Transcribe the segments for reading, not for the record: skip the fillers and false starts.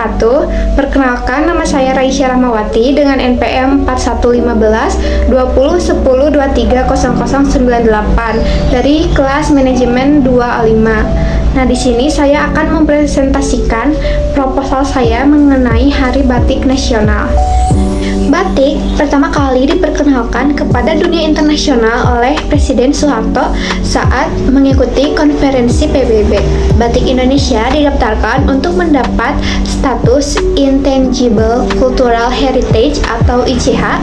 wabarakatuh. Perkenalkan, nama saya Raisya Rahmawati dengan NPM 4115 2010230098 dari kelas manajemen 2A5. Nah, di sini saya akan mempresentasikan proposal saya mengenai Hari Batik Nasional. Batik pertama kali diperkenalkan kepada dunia internasional oleh Presiden Soeharto saat mengikuti konferensi PBB. Batik Indonesia didaftarkan untuk mendapat status Intangible Cultural Heritage atau ICH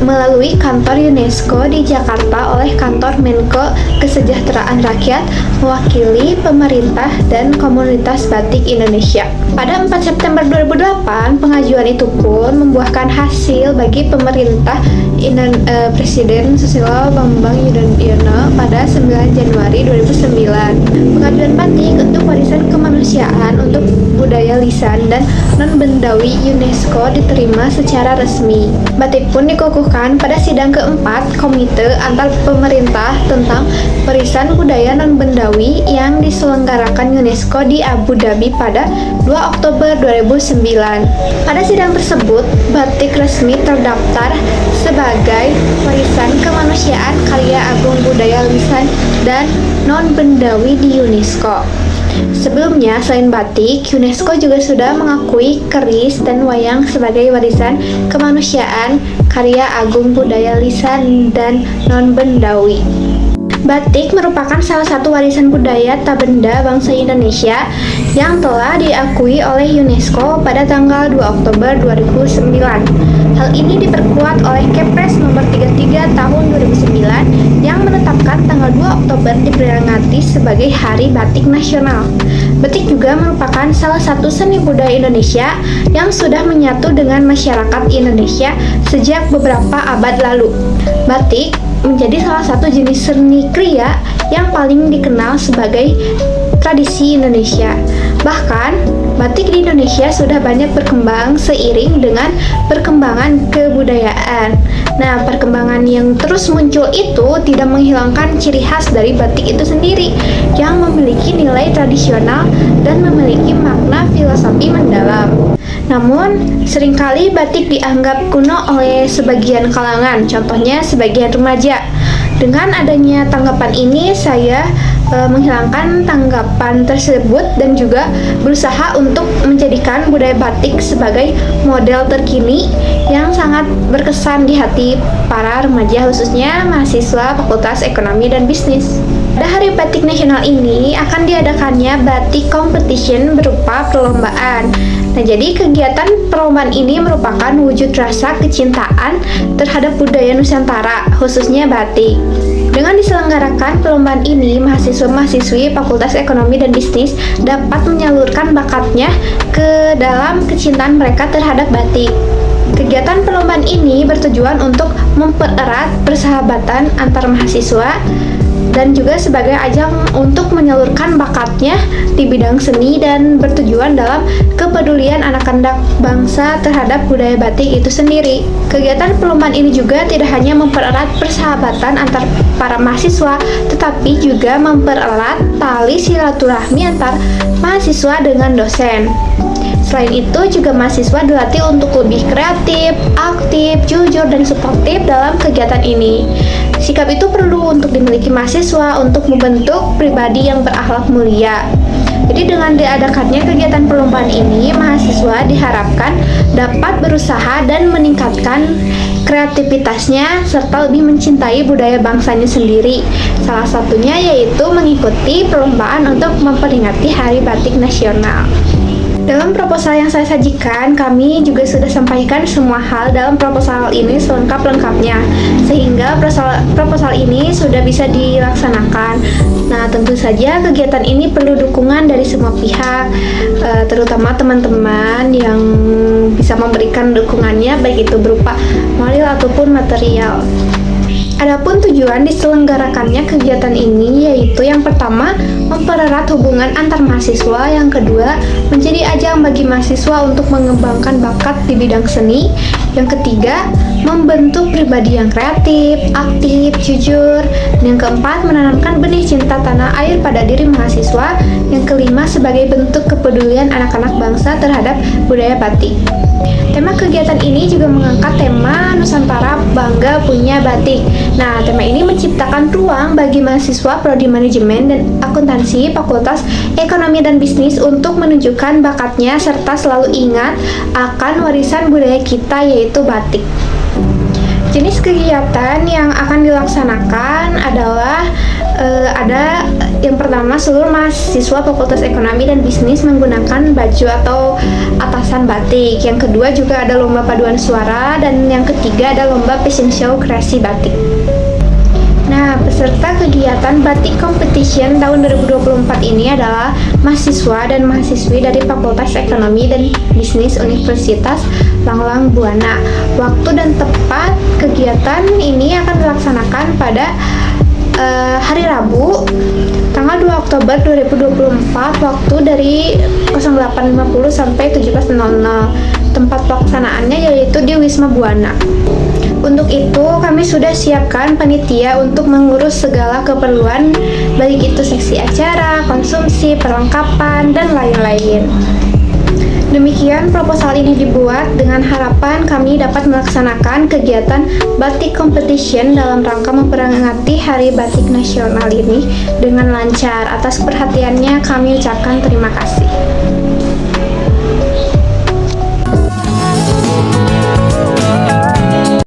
melalui kantor UNESCO di Jakarta oleh kantor Menko Kesejahteraan Rakyat mewakili pemerintah dan komunitas batik Indonesia. Pada 4 September 2008, pengajuan itu pun membuahkan hasil bagi pemerintah Presiden Susilo Bambang Yudhoyono pada 9 Januari 2009. Pengajuan batik untuk warisan kemanusiaan untuk budaya lisan dan non-bendawi UNESCO diterima secara resmi. Batik pun dikukuhkan pada sidang keempat Komite Antar Pemerintah tentang Warisan Budaya Non-Bendawi yang diselenggarakan UNESCO di Abu Dhabi pada 2 Oktober 2009. Pada sidang tersebut, batik resmi terdaftar sebagai warisan kemanusiaan karya agung budaya lisan dan non-bendawi di UNESCO. Sebelumnya, selain batik, UNESCO juga sudah mengakui keris dan wayang sebagai warisan kemanusiaan karya agung budaya lisan dan non-bendawi. Batik merupakan salah satu warisan budaya tak benda bangsa Indonesia yang telah diakui oleh UNESCO pada tanggal 2 Oktober 2009. Hal ini diperkuat oleh Kepres nomor 33 tahun 2009 yang menetapkan tanggal 2 Oktober diperingati sebagai Hari Batik Nasional. Batik juga merupakan salah satu seni budaya Indonesia yang sudah menyatu dengan masyarakat Indonesia sejak beberapa abad lalu. Batik menjadi salah satu jenis seni kriya yang paling dikenal sebagai tradisi Indonesia. Bahkan, batik di Indonesia sudah banyak berkembang seiring dengan perkembangan kebudayaan. Nah, perkembangan yang terus muncul itu tidak menghilangkan ciri khas dari batik itu sendiri yang memiliki nilai tradisional dan memiliki makna filosofi mendalam. Namun, seringkali batik dianggap kuno oleh sebagian kalangan, contohnya sebagian remaja. Dengan adanya tanggapan ini, saya menghilangkan tanggapan tersebut dan juga berusaha untuk menjadikan budaya batik sebagai model terkini yang sangat berkesan di hati para remaja, khususnya mahasiswa Fakultas Ekonomi dan Bisnis. Pada Hari Batik Nasional ini akan diadakannya batik competition berupa perlombaan. Nah, jadi kegiatan perlombaan ini merupakan wujud rasa kecintaan terhadap budaya Nusantara, khususnya batik. Dengan diselenggarakan perlombaan ini, mahasiswa-mahasiswi Fakultas Ekonomi dan Bisnis dapat menyalurkan bakatnya ke dalam kecintaan mereka terhadap batik. Kegiatan perlombaan ini bertujuan untuk mempererat persahabatan antar mahasiswa dan juga sebagai ajang untuk menyalurkan bakatnya di bidang seni dan bertujuan dalam kepedulian anak-anak bangsa terhadap budaya batik itu sendiri. Kegiatan perlombaan ini juga tidak hanya mempererat persahabatan antar para mahasiswa, tetapi juga mempererat tali silaturahmi antar mahasiswa dengan dosen. Selain itu, juga mahasiswa dilatih untuk lebih kreatif, aktif, jujur, dan suportif dalam kegiatan ini. Sikap itu perlu untuk dimiliki mahasiswa untuk membentuk pribadi yang berakhlak mulia. Jadi dengan diadakannya kegiatan perlombaan ini, mahasiswa diharapkan dapat berusaha dan meningkatkan kreativitasnya serta lebih mencintai budaya bangsanya sendiri. Salah satunya yaitu mengikuti perlombaan untuk memperingati Hari Batik Nasional. Dalam proposal yang saya sajikan, kami juga sudah sampaikan semua hal dalam proposal ini selengkap-lengkapnya, sehingga proposal ini sudah bisa dilaksanakan. Nah, tentu saja kegiatan ini perlu dukungan dari semua pihak, terutama teman-teman yang bisa memberikan dukungannya, baik itu berupa moral ataupun material. Adapun tujuan diselenggarakannya kegiatan ini yaitu yang pertama, mempererat hubungan antar mahasiswa, yang kedua, menjadi ajang bagi mahasiswa untuk mengembangkan bakat di bidang seni, Yang ketiga, membentuk pribadi yang kreatif, aktif, jujur. Yang keempat, menanamkan benih cinta tanah air pada diri mahasiswa. Yang kelima, sebagai bentuk kepedulian anak-anak bangsa terhadap budaya batik. Tema kegiatan ini juga mengangkat tema Nusantara Bangga Punya Batik. Nah, tema ini menciptakan ruang bagi mahasiswa Prodi Manajemen dan Akuntansi Fakultas Ekonomi dan Bisnis untuk menunjukkan bakatnya serta selalu ingat akan warisan budaya kita yaitu batik. Jenis kegiatan yang akan dilaksanakan adalah ada yang pertama, seluruh mahasiswa Fakultas Ekonomi dan Bisnis menggunakan baju atau atasan batik. Yang kedua juga ada lomba paduan suara, dan yang ketiga ada lomba fashion show kreasi batik. Nah, peserta kegiatan Batik Competition tahun 2024 ini adalah mahasiswa dan mahasiswi dari Fakultas Ekonomi dan Bisnis Universitas Langlang Buana. Waktu dan tepat kegiatan ini akan dilaksanakan pada hari Rabu, tanggal 2 Oktober 2024, waktu dari 08.50 sampai 17.00. Tempat pelaksanaannya yaitu di Wisma Buana. Untuk itu, kami sudah siapkan panitia untuk mengurus segala keperluan, baik itu seksi acara, konsumsi, perlengkapan, dan lain-lain. Demikian proposal ini dibuat dengan harapan kami dapat melaksanakan kegiatan Batik Competition dalam rangka memperingati Hari Batik Nasional ini dengan lancar. Atas perhatiannya kami ucapkan terima kasih.